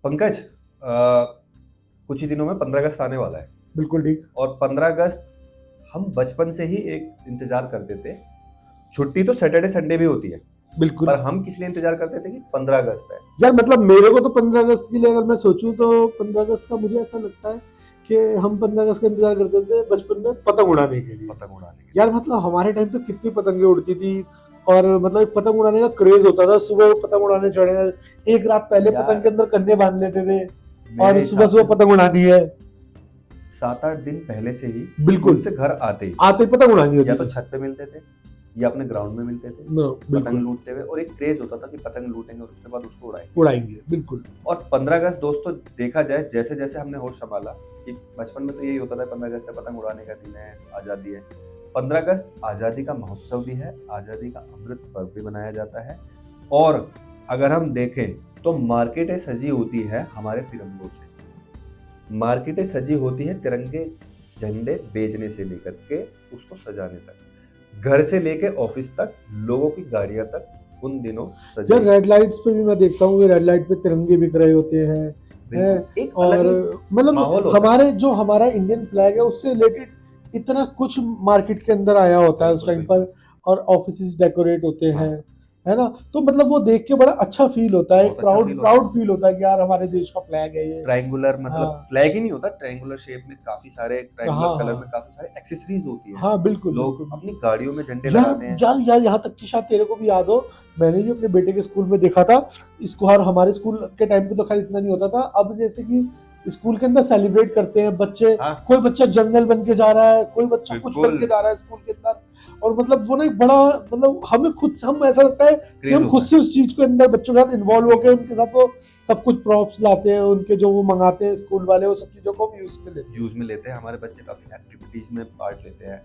पंकज, कुछ ही दिनों में 15 अगस्त आने वाला है। बिल्कुल ठीक। और 15 अगस्त हम बचपन से ही एक इंतजार करते थे। छुट्टी तो सैटरडे संडे भी होती है, बिल्कुल पर हम किस लिए इंतजार करते थे कि 15 अगस्त है। यार, मतलब मेरे को तो 15 अगस्त के लिए अगर मैं सोचूं तो 15 अगस्त का मुझे ऐसा लगता है कि हम 15 अगस्त का इंतजार करते थे बचपन में पतंग उड़ाने के लिए। पतंग उड़ाने के यार मतलब हमारे टाइम पे कितनी पतंगे उड़ती थी और मतलब एक पतंग उड़ाने का क्रेज होता था। सुबह वो पतंग उड़ाने चढ़े, एक रात पहले यार, पतंग के अंदर कन्ने बांध लेते थे मेरे और सुबह हिसाब सुबह से पतंग उड़ानी है। 7-8 दिन पहले से ही बिल्कुल। स्कूल से घर आते ही आते ही पतंग उड़ानी होती या तो थी। छत पे मिलते थे या अपने ग्राउंड में मिलते थे, पतंग बिल्कुल लूटते हुए। और एक क्रेज होता था कि पतंग लूटेंगे और उसके बाद उसको उड़ाएंगे। उड़ाएंगे बिल्कुल। और 15 अगस्त दोस्तों, देखा जाए जैसे जैसे हमने होश संभाला कि बचपन में तो यही होता था 15 अगस्त है, पतंग उड़ाने का दिन है, आज़ादी है। 15 अगस्त आज़ादी का महोत्सव भी है, आज़ादी का अमृत पर्व भी मनाया जाता है। और अगर हम देखें तो मार्केटें सजी होती है हमारे तिरंगों से, मार्केटें सजी होती है तिरंगे झंडे बेचने से लेकर के उसको सजाने तक, घर से लेके ऑफिस तक, लोगों की गाड़ियां तक उन दिनों सजी। यार रेड लाइट्स पे भी मैं देखता हूँ कि रेड लाइट पे तिरंगे बिक रहे होते हैं। बिल्कुल एक अलग और ही मतलब माहौल होता है। हमारे जो हमारा इंडियन फ्लैग है उससे रिलेटेड इतना कुछ मार्केट के अंदर आया होता है उस टाइम पर, और ऑफिसेस डेकोरेट होते हैं, है ना। तो मतलब वो देख के बड़ा अच्छा फील होता है, एक बहुत अच्छा प्राउड फील होता प्राउड फील होता है कि यार हमारे देश का फ्लैग है ये। ट्रायंगुलर, मतलब हाँ फ्लैग ही नहीं होता, ट्रायंगुलर शेप में काफी सारे, ट्रायंगुलर हाँ कलर हाँ में काफी सारे एक्सेसरीज होती है। हाँ बिल्कुल लोग बिल्कुल। अपनी गाड़ियों में झंडे यार लगाते हैं। यार यार यहाँ तक कि शायद तेरे को भी याद हो, मैंने भी अपने बेटे के स्कूल में देखा था इसको। हर हमारे स्कूल के टाइम पे तो खैर इतना नहीं होता था, अब जैसे कि स्कूल के अंदर सेलिब्रेट करते हैं बच्चे। हाँ कोई बच्चा जनरल बन के जा रहा है, कोई बच्चा कुछ बन बिल्कुल, के जा रहा है स्कूल के अंदर। और मतलब वो ना एक बड़ा, मतलब हमें खुद हम ऐसा लगता है कि क्रेज हम खुद होता से है। उस चीज के अंदर बच्चों के साथ इन्वॉल्व होकर उनके साथ वो सब कुछ प्रॉप्स लाते हैं, उनके जो वो मंगाते हैं स्कूल वाले, वो सब चीजों को हम यूज में लेते हैं, हमारे बच्चे काफी एक्टिविटीज में पार्ट लेते हैं।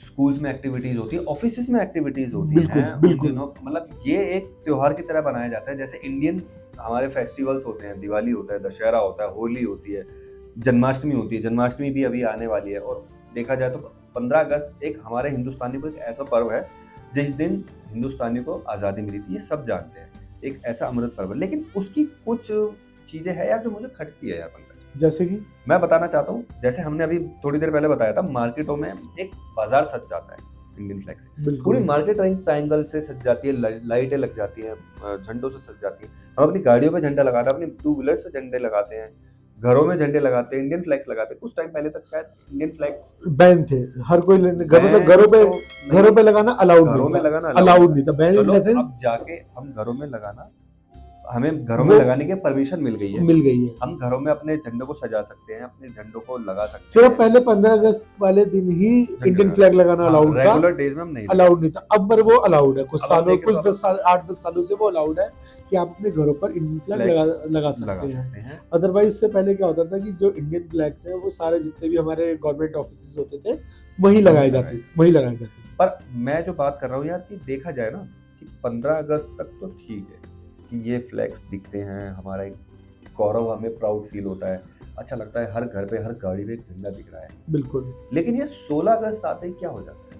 स्कूल्स में एक्टिविटीज होती है, ऑफिस में एक्टिविटीज होती बिल्कुल हैं उन बिल्कुल। दिनों। मतलब ये एक त्योहार की तरह बनाया जाता है, जैसे इंडियन हमारे फेस्टिवल्स होते हैं, दिवाली होता है, दशहरा होता है, होली होती है, जन्माष्टमी होती है। जन्माष्टमी भी अभी आने वाली है। और देखा जाए तो 15 अगस्त एक हमारे हिंदुस्तानी को एक ऐसा पर्व है जिस दिन हिंदुस्तानी को आज़ादी मिली थी, ये सब जानते हैं। एक ऐसा अमृत पर्व है, लेकिन उसकी कुछ चीजें हैं यार जो मुझे खटती है यार पंकज। जैसे कि मैं बताना चाहता हूँ, जैसे हमने अभी थोड़ी देर पहले बताया था, मार्केटों में एक बाजार सज जाता है इंडियन फ्लैग से। बिल्कुल पूरी मार्केट ट्रायंगल से सज जाती है, लाइटें लग जाती हैं, झंडों से सज जाती हैं। हम अपनी गाड़ियों पे झंडे लगाते हैं, अपनी टू व्हीलर्स पे झंडे लगाते हैं, घरों में झंडे लगाते हैं, इंडियन फ्लैग्स लगाते हैं। कुछ टाइम पहले तक शायद इंडियन फ्लैग्स बैन थे, हर कोई घर मतलब बैन तो घरों पे लगाना अलाउड घरों नहीं में था। लगाना अलाउड नहीं था, बैन इन चलो द सेंस अब जाके हम घरों में लगाना, हमें घरों में वो लगाने की परमिशन मिल गई है। मिल गई है। हम घरों में अपने झंडों को सजा सकते हैं, अपने झंडों को लगा सकते सिर्फ हैं। पहले 15 अगस्त वाले दिन ही इंडियन फ्लैग लगाना अलाउड था, रेगुलर डेज में हम नहीं लगा अलाउड नहीं था। अब पर वो अलाउड है, कुछ अब आप सालों, देखें कुछ तो 10 साल, 8-10 सालों से वो अलाउड है कि आप अपने घरों पर इंडियन फ्लैग लगा सकते हैं। अदरवाइज इससे पहले क्या होता था कि जो इंडियन फ्लैग्स हैं वो सारे जितने भी हमारे गवर्नमेंट ऑफिस होते थे वही लगाए जाते थे। पर मैं जो बात कर रहा हूँ यार, कि देखा जाए ना कि 15 अगस्त तक तो ठीक है कि ये फ्लैग्स दिखते हैं, हमारा एक गौरव, हमें प्राउड फील होता है, अच्छा लगता है, हर घर पे हर गाड़ी पे एक झंडा दिख रहा है। बिल्कुल। लेकिन ये 16 अगस्त आते ही क्या हो जाता है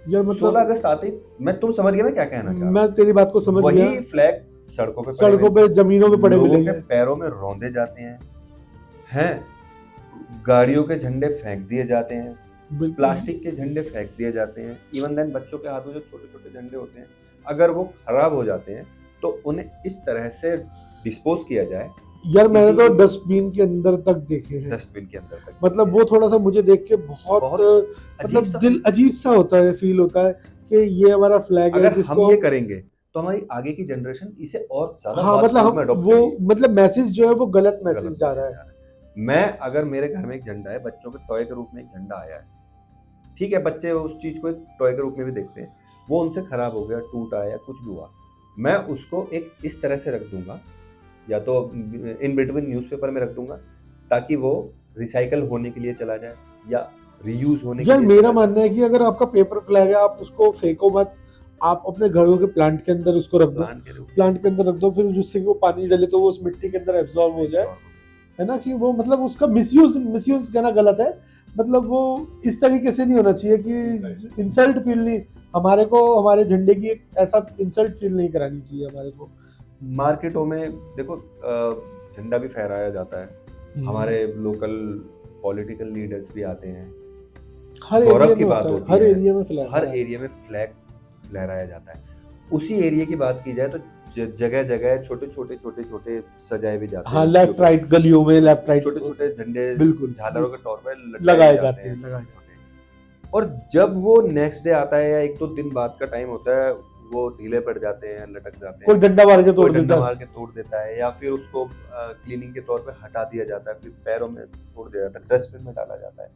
यार मतलब 16 अगस्त आते ही, मैं, तुम समझ गए मैं क्या कहना चाह रहा हूँ। मैं तेरी बात को समझ गया। वही फ्लैग सड़कों पे सड़कों पे जमीनों पे पड़े लोगों मिलेंगे, के पैरों में रौंदे जाते हैं, गाड़ियों के झंडे फेंक दिए जाते हैं, प्लास्टिक के झंडे फेंक दिए जाते हैं। इवन देन बच्चों के हाथ में जो छोटे छोटे झंडे होते हैं, अगर वो खराब हो जाते हैं तो उन्हें इस तरह से डिस्पोज किया जाए। यार मैंने तो डस्टबिन के अंदर तक देखे हैं, डस्टबिन के अंदर तक, मतलब वो थोड़ा सा मुझे देख के बहुत मतलब दिल अजीब सा होता है, फील होता है कि ये हमारा फ्लैग है। अगर हम ये करेंगे तो हमारी आगे की जनरेशन इसे और ज्यादा हाँ मतलब वो मतलब मैसेज जो है वो गलत मैसेज जा रहा है। मैं, अगर मेरे घर में एक झंडा है, बच्चों के टॉय के रूप में एक झंडा आया है, ठीक है, बच्चे उस चीज को एक टॉय के रूप में भी देखते हैं, वो उनसे खराब हो गया, टूटा या कुछ भी हुआ, मैं उसको एक इस तरह से रख दूंगा, या तो इन बिटवीन न्यूज़पेपर में रख दूंगा ताकि वो रिसाइकल होने के लिए चला जाए या रीयूज होने के लिए। यार मेरा मानना है कि अगर आपका पेपर फ्लैग है आप उसको फेंको मत, आप अपने घरों के प्लांट के अंदर उसको रख दो, प्लांट के अंदर रख दो, फिर जिससे कि वो पानी डले तो वो उस मिट्टी के अंदर एब्जॉर्ब हो जाए, है ना। कि वो मतलब उसका मिसयूज कहना गलत है, मतलब वो इस तरीके से नहीं होना चाहिए कि इंसल्ट फील नहीं, हमारे को हमारे झंडे की एक ऐसा इंसल्ट फील नहीं करानी चाहिए हमारे को। मार्केटों में देखो झंडा भी फहराया जाता है, हमारे लोकल पॉलिटिकल लीडर्स भी आते हैं, हर गौरव एरिया की में बात होता है, होती हर है, एरिया में फ्लैग हर एरिया में फ्लैग लहराया जाता है। उसी एरिया की बात की जाए तो जगह जगह छोटे छोटे सजाए भी जाते हैं, हाँ, रस्सियों लेफ्ट पे राइट गलियों में लेफ्ट राइट छोटे छोटे झंडे बिल्कुल झालरों के तौर पर लगाए लटकाए जाते जाते हैं, हैं लगाए छोटे छोटे। और जब वो नेक्स्ट डे आता है या एक दो दिन बाद का टाइम होता है, वो ढीले पड़ जाते हैं, लटक जाते कोई हैं, डंडा मार के कोई तोड़ डंडा देता है। मार के तोड़ देता है, या फिर उसको क्लीनिंग के तौर पे हटा दिया जाता है, फिर पैरों में छोड़ दिया जाता है, डस्टबिन में डाला जाता है।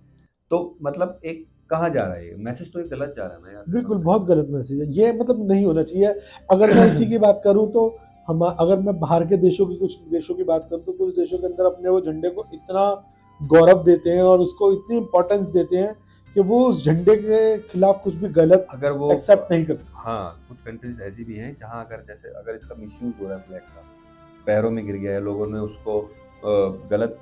तो मतलब एक कहाँ जा रहा है ये मैसेज? तो ये गलत जा रहा है ना यार। बिल्कुल बहुत गलत मैसेज है ये, मतलब नहीं होना चाहिए। अगर मैं इसी की बात करूं तो हम, अगर मैं बाहर के देशों की, कुछ देशों की बात करूं तो कुछ देशों के अंदर अपने वो झंडे को इतना गौरव देते हैं और उसको इतनी इंपॉर्टेंस देते हैं कि वो उस झंडे के खिलाफ कुछ भी गलत अगर वो एक्सेप्ट नहीं कर सकते। हाँ, कुछ कंट्रीज ऐसी भी हैं जहाँ अगर जैसे अगर इसका मिसयूज हो रहा है फ्लैग्स का, पैरों में गिर गया है, लोगों ने उसको गलत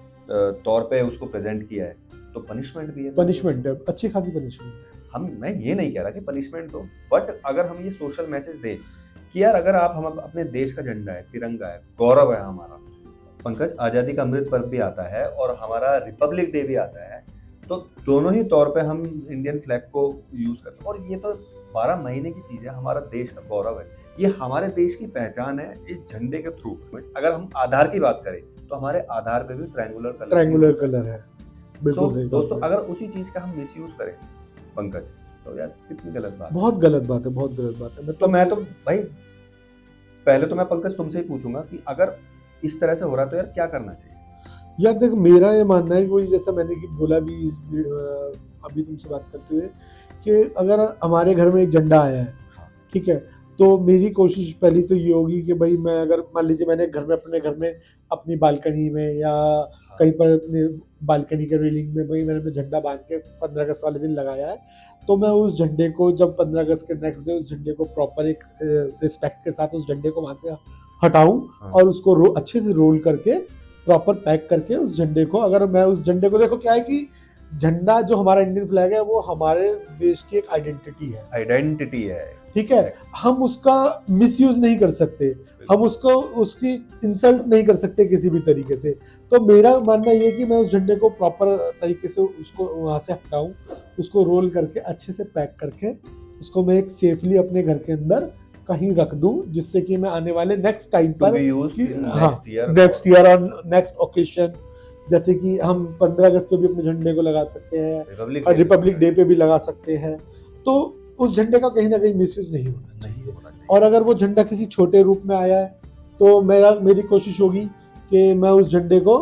तौर पे उसको प्रेजेंट किया है, तो पनिशमेंट भी है। पनिशमेंट है, अच्छी खासी पनिशमेंट है। मैं ये नहीं कह रहा कि पनिशमेंट दो, बट अगर हम ये सोशल मैसेज दें कि यार अगर आप हम अपने देश का झंडा है, तिरंगा है, गौरव है हमारा, पंकज, आज़ादी का अमृत पर्व भी आता है और हमारा रिपब्लिक डे भी आता है, तो दोनों ही तौर पे हम इंडियन फ्लैग को यूज करते हैं। और ये तो 12 महीने की चीज है, हमारा देश का गौरव है, ये हमारे देश की पहचान है इस झंडे के थ्रू। अगर हम आधार की बात करें तो हमारे आधार पे भी ट्रायंगुलर कलर है। So, बिल्कुल सही दोस्तों बात है। अगर उसी चीज का हम मिसयूज करें पंकज, तो यार कितनी गलत बात है। बहुत गलत बात है, बहुत गलत बात है। तो मतलब मैं तो भाई पहले तो मैं पंकज तुमसे ही पूछूंगा कि अगर इस तरह से हो रहा है तो यार क्या करना चाहिए? यार देखो, मेरा ये मानना है कि वही जैसा मैंने कि बोला भी अभी तुमसे बात करते हुए कि अगर हमारे घर में एक झंडा आया है, ठीक है, तो मेरी कोशिश पहली तो ये होगी कि भाई मैं, अगर मान लीजिए मैंने घर में अपने घर में अपनी बालकनी में या कहीं पर अपने बालकनी के रेलिंग में भाई मैंने अपना झंडा बांध के 15 अगस्त वाले दिन लगाया है, तो मैं उस झंडे को जब 15 अगस्त के नेक्स्ट डे उस झंडे को प्रॉपर एक रिस्पेक्ट के साथ उस झंडे को वहां से हटाऊं और उसको अच्छे से रोल करके प्रॉपर पैक करके उस झंडे को, अगर मैं उस झंडे को, देखो क्या है कि झंडा जो हमारा इंडियन फ्लैग है वो हमारे देश की एक आइडेंटिटी है, ठीक है, हम उसका मिसयूज नहीं कर सकते, हम उसको उसकी इंसल्ट नहीं कर सकते किसी भी तरीके से। तो मेरा मानना ये है कि मैं उस झंडे को प्रॉपर तरीके से उसको वहां से हटाऊं, उसको रोल करके अच्छे से पैक करके उसको मैं एक सेफली अपने घर के अंदर कहीं रख दूं, जिससे कि मैं आने वाले नेक्स्ट टाइम पर नेक्स्ट ईयर और नेक्स्ट ओकेशन, जैसे कि हम 15 अगस्त पे भी अपने झंडे को लगा सकते हैं और रिपब्लिक डे पे भी लगा सकते हैं, तो उस झंडे का कहीं ना कहीं मिसयूज नहीं होना चाहिए। और अगर वो झंडा किसी छोटे रूप में आया है तो मेरी कोशिश होगी कि मैं उस झंडे को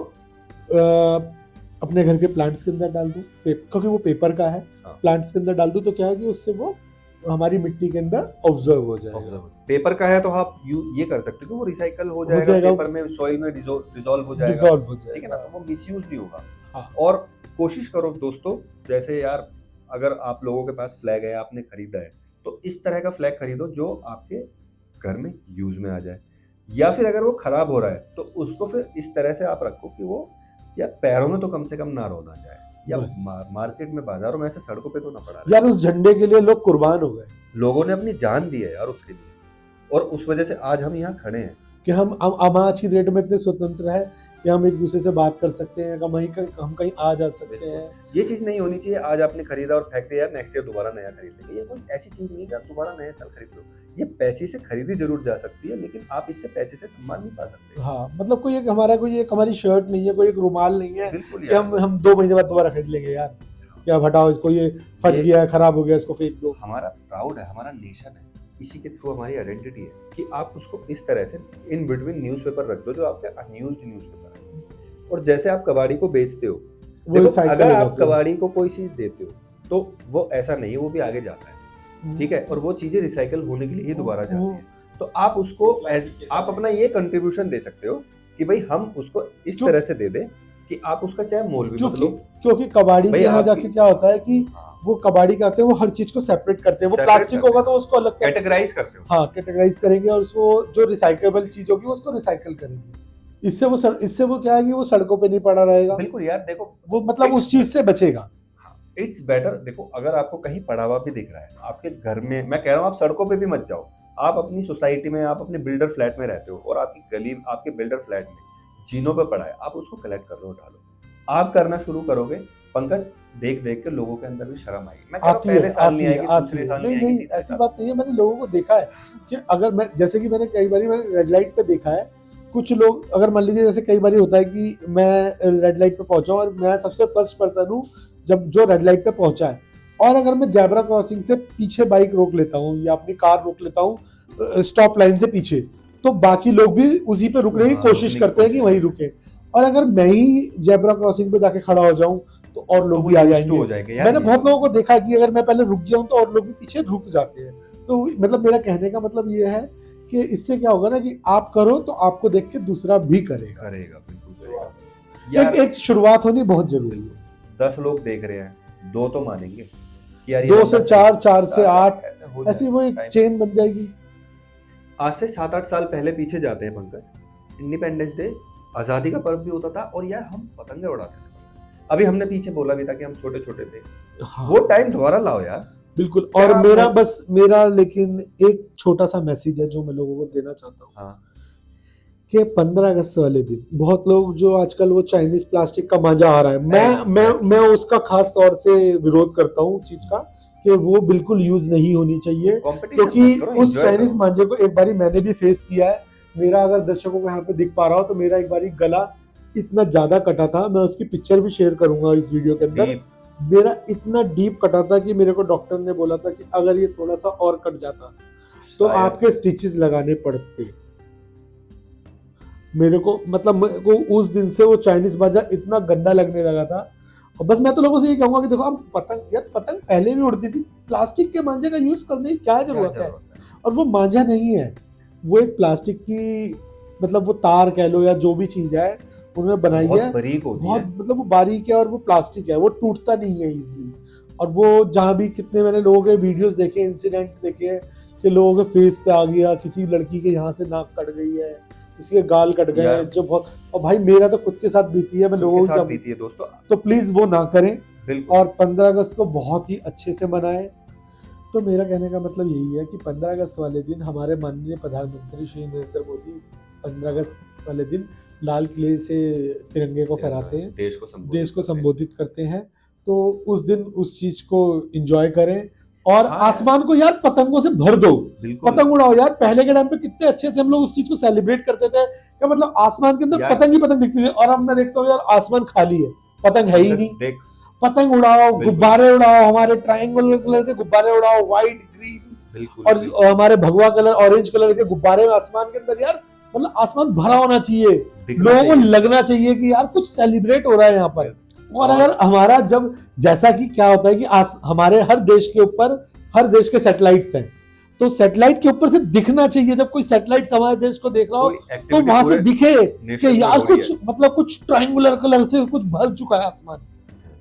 अपने घर के प्लांट्स के अंदर डाल दूं, क्योंकि वो पेपर का है, प्लांट्स के अंदर डाल दूं तो क्या है कि उससे वो हमारी मिट्टी के अंदर ऑब्जर्व हो जाएगा। पेपर का है तो आप ये कर सकते हो कि वो रिसाइकल हो जाएगा, पेपर में सॉइल में डिसॉल्व हो जाएगा, ठीक है ना, तो वो मिसयूज नहीं होगा। हाँ। और कोशिश करो दोस्तों, जैसे यार अगर आप लोगों के पास फ्लैग है, आपने खरीदा है, तो इस तरह का फ्लैग खरीदो जो आपके घर में यूज में आ जाए, या फिर अगर वो खराब हो रहा है तो उसको फिर इस तरह से आप रखो कि वो या पैरों में तो कम से कम ना रोना जाए, या मार्केट में, बाजारों में, ऐसे सड़कों पे तो ना पड़ा यार। उस झंडे के लिए लोग कुर्बान हो गए, लोगों ने अपनी जान दी है यार उसके लिए, और उस वजह से आज हम यहाँ खड़े हैं कि हम आज की डेट में इतने स्वतंत्र है कि हम एक दूसरे से बात कर सकते हैं, हम कहीं आ जा सकते हैं। ये चीज नहीं होनी चाहिए आज आपने खरीदा और फेंक दिया, यार नेक्स्ट ईयर दोबारा नया खरीद लेंगे, ये कोई ऐसी चीज नहीं कि आप दोबारा नए साल खरीद लो। ये पैसे से खरीदी जरूर जा सकती है, लेकिन आप इससे पैसे से सम्मान नहीं पा सकते। हाँ, मतलब कोई एक हमारी शर्ट नहीं है, कोई एक रुमाल नहीं है कि हम 2 महीने बाद दोबारा खरीद लेंगे यार, क्या हटाओ इसको, ये फट गया है, खराब हो गया, इसको फेंक दो। हमारा प्राउड है, हमारा नेशन है, इसी के थ्रू हमारी आइडेंटिटी है कि आप उसको इस तरह से इन बिटवीन न्यूज़पेपर रख दो जो आपके अनयूज्ड न्यूज़पेपर है। और जैसे आप कबाड़ी को बेचते हो, देखो अगर आप कबाड़ी को कोई चीज देते हो तो वो ऐसा नहीं, वो भी आगे जाता है, ठीक है, और वो चीजें रिसाइकल होने के लिए ही दोबारा जाती है। तो आप उसको आप अपना ये कंट्रीब्यूशन दे सकते हो कि भाई हम उसको इस तरह से दे दें कि आप उसका चाहे मोल भी मत लो, क्योंकि कबाड़ी के यहाँ जाके क्या होता है कि वो कबाड़ी के आते हैं, वो हर चीज को सेपरेट करते हैं, वो प्लास्टिक होगा तो उसको अलग से कैटेगराइज करते हो, हाँ कैटेगराइज करेंगे, और उसको जो रिसाइकेबल चीज होगी उसको रिसाइकल करेंगे। इससे वो क्या है कि वो सड़कों पे नहीं पड़ा रहेगा। बिल्कुल यार, देखो वो मतलब उस चीज से बचेगा। इट्स बेटर, देखो अगर आपको कहीं पड़ा हुआ भी दिख रहा है आपके घर में, मैं कह रहा हूँ आप सड़कों पे भी मत जाओ, आप अपनी सोसाइटी में, आप अपने बिल्डर फ्लैट में रहते हो और आपकी गली, आपके बिल्डर फ्लैट में जीनों पे पड़ा है, आप उसको कलेक्ट कर रहे हो, डालो। आप करना शुरू करोगे पंकज, देख देख के लोगों के अंदर भी शर्म आएगी। मैं कह रहा हूं, आती है, पहले साल आती नहीं है, आएगी, आती दूसरे है। साल नहीं नहीं आएगी, नहीं, तीसरे ऐसी साल। बात नहीं है। मैंने लोगों को देखा है कि अगर मैं, जैसे कि मैंने कई बार मैंने रेड लाइट पे देखा है, कुछ लोग अगर मान लीजिए जैसे कई बार होता है कि मैं रेड लाइट पे पहुंचा हूं और मैं सबसे फर्स्ट पर्सन हूं जब जो रेड लाइट पे पहुंचा है, और अगर मैं जेब्रा क्रॉसिंग से पीछे बाइक रोक लेता हूं या अपनी कार रोक लेता हूं स्टॉप लाइन से पीछे, तो बाकी लोग भी उसी पे रुकने की हाँ, कोशिश रुकने की करते हैं कि कोशिश वहीं करते रुके। और अगर मैं ही जेब्रा क्रॉसिंग पे जाके खड़ा हो जाऊं तो और तो लोग वो भी आ used to जाएंगे। हो जाएंगे यार। मैंने ये बहुत तो लोगों को देखा है कि अगर मैं पहले रुक गया हूं तो और लोग भी पीछे रुक जाते हैं। तो मतलब मेरा कहने का मतलब ये है कि इससे क्या होगा ना कि आप करो तो आपको देख के दूसरा भी करेगा। करेगा, बिल्कुल करेगा यार। एक शुरुआत होनी बहुत जरूरी है। 10 लोग देख रहे हैं, 2 तो मानेंगे कि यार ये 2 बंदा से सही 4, है। 4 से 8, ऐसे हो ऐसी वो एक जाएगा। चेन बन जाएगी। आज से 7-8 साल पहले पीछे जाते हैं पंकज, इंडिपेंडेंस डे, आजादी का पर्व भी होता था और यार हम पतंगे उड़ाते थे। अभी हमने पीछे बोला भी था कि हम छोटे छोटे थे। हाँ, वो टाइम दोबारा लाओ यार। बिल्कुल। क्या और आप मेरा सब- बस मेरा लेकिन एक छोटा सा मैसेज है जो मैं लोगों को देना चाहता हूँ हाँ, कि 15 अगस्त वाले दिन बहुत लोग जो आजकल वो चाइनीज प्लास्टिक का मांझा आ रहा है, मैं उसका खास तौर से विरोध करता हूँ चीज का कि वो बिल्कुल यूज नहीं होनी चाहिए, कंपटीशन क्योंकि मत करो, उस enjoy चाइनीज करो। मांझे को एक बारी मैंने भी फेस किया है। मेरा, अगर दर्शकों को यहाँ पे दिख पा रहा हो तो मेरा एक बारी गला इतना ज्यादा कटा था, मैं उसकी पिक्चर भी शेयर करूंगा इस वीडियो के अंदर। Deep, मेरा इतना डीप कटा था कि मेरे को डॉक्टर ने बोला था कि अगर ये थोड़ा सा और कट जाता तो शायद। आपके स्टिचेस लगाने पड़ते। मेरे को मतलब मेरे को उस दिन से वो चाइनीज मांझा इतना गंदा लगने लगा था। और बस मैं तो लोगों से ये कहूंगा कि देखो, आप पतंग, यार पतंग पहले भी उड़ती थी, प्लास्टिक के मांझे का यूज करने की क्या जरूरत है। और वो मांझा नहीं है, वो एक प्लास्टिक की, मतलब वो तार कह लो या जो भी चीज है उन्होंने बनाई बहुत है, बारीक होती बहुत है। मतलब वो बारीक है और वो प्लास्टिक है, वो टूटता नहीं है इजिली। और वो जहाँ भी कितने मैंने लोगों के वीडियोस देखे, इंसिडेंट देखे हैं कि लोगों के फेस पे आ गया, किसी लड़की के यहाँ से नाक कट गई है, किसी के गाल कट गए यार, हैं, जो बहुत, और भाई मेरा तो खुद के साथ बीती है, मैं खुद लोगों के को साथ जब, बीती है दोस्तों, तो प्लीज वो ना करें। बिल्कुल। और 15 अगस्त को बहुत ही अच्छे से मनाएं। तो मेरा कहने का मतलब यही है कि 15 अगस्त वाले दिन हमारे माननीय प्रधानमंत्री श्री नरेंद्र मोदी 15 अगस्त वाले दिन लाल किले से तिरंगे को फहराते हैं, देश को संबोधित करते हैं। तो उस दिन उस चीज को एंजॉय करें और हाँ, आसमान को यार पतंगों से भर दो, बिल्कुल। पतंग उड़ाओ यार। पहले के टाइम पे कितने अच्छे से हम लोग उस चीज को सेलिब्रेट करते थे कि मतलब आसमान के अंदर यार, पतंग ही पतंग दिखती थी, और अब मैं देखता हूँ यार आसमान खाली है, पतंग है ही नहीं। देख, पतंग उड़ाओ, बिल्कुल। गुब्बारे उड़ाओ, हमारे ट्रायंगल कलर के गुब्बारे उड़ाओ, व्हाइट, ग्रीन, बिल्कुल, और बिल्कुल। हमारे भगवा कलर, ऑरेंज कलर के गुब्बारे आसमान के अंदर। यार मतलब आसमान भरा होना चाहिए, दिखना लोगों को चाहिए। लगना चाहिए कि यार कुछ सेलिब्रेट हो रहा है यहाँ पर। और अगर हमारा, जब जैसा कि क्या होता है कि हमारे हर देश के ऊपर, हर देश के सैटेलाइट्स हैं, तो सैटेलाइट के ऊपर से दिखना चाहिए, जब कोई सैटेलाइट हमारे देश को देख रहा हो कोई तो activity वहां से पूरे दिखे nation कि में यार हो रही कुछ है। मतलब कुछ ट्रायंगुलर कलर से कुछ भर चुका है आसमान,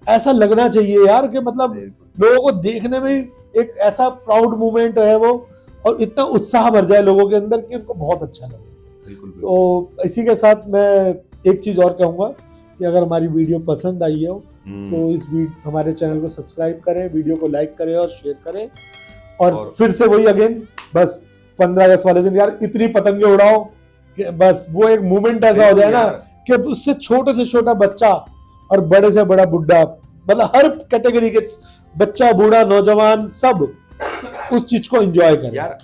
ऐसा लगना चाहिए यार कि मतलब बिल्कुल। लोगों को देखने में एक ऐसा प्राउड मोमेंट है वो, और इतना उत्साह भर जाए लोगों के अंदर कि उनको बहुत अच्छा लगे। बिल्कुल, बिल्कुल। तो इसी के साथ मैं एक चीज और कहूंगा कि अगर हमारी वीडियो पसंद आई हो तो इस हमारे चैनल को सब्सक्राइब करें, वीडियो को लाइक करें और शेयर करें। और फिर से वही अगेन, बस 15 अगस्त वाले दिन यार इतनी पतंगे उड़ाओ कि बस वो एक मोमेंट ऐसा हो जाए ना कि उससे छोटे से छोटा बच्चा और बड़े से बड़ा बुढ़ा, मतलब हर कैटेगरी के बच्चा, बूढ़ा, नौजवान, सब उस चीज को एंजॉय करें यार।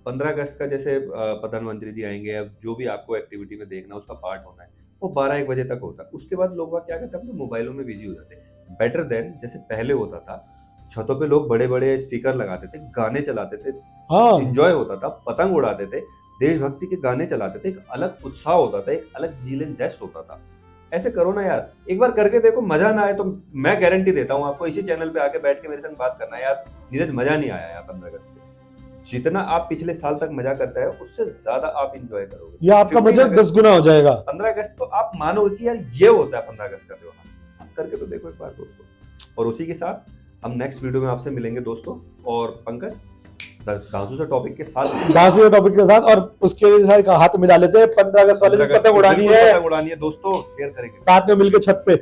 15 अगस्त का जैसे प्रधानमंत्री जी आएंगे, अब जो भी आपको एक्टिविटी में देखना उसका पार्ट होना है, वो 12-1 बजे तक होता है। उसके बाद लोग क्या करते हैं, अपने मोबाइलों में बिजी हो जाते हैं। बेटर देन जैसे पहले होता था, छतों पे लोग बड़े बड़े स्पीकर लगाते थे, गाने चलाते थे, हाँ, एंजॉय होता था, पतंग उड़ाते थे, देशभक्ति के गाने चलाते थे, एक अलग उत्साह होता था, एक अलग जीलन जेस्ट होता था। ऐसे करो ना यार, एक बार करके देखो, मजा ना आए तो मैं गारंटी देता हूँ आपको, इसी चैनल पे आके बैठ के मेरे संग बात करना यार, नीरज मजा नहीं आया यार 15 अगस्त पे। जितना आप पिछले साल तक मजा करते हैं उससे ज्यादा आप एंजॉय करोगे, या आपका मजा 10 गुना हो जाएगा। 15 अगस्त को आप मानोगे कि यार ये होता है 15 अगस्त का त्योहार। आप करके तो देखो एक बार दोस्तों। और उसी के साथ हम नेक्स्ट वीडियो में आपसे मिलेंगे दोस्तों। और पंकज, दासू से टॉपिक के साथ और उसके लिए हाथ मिला लेते हैं, 15 अगस्त वाले दिन पतंग उड़ानी है दोस्तों, शेयर करेंगे साथ में मिलकर छत पे।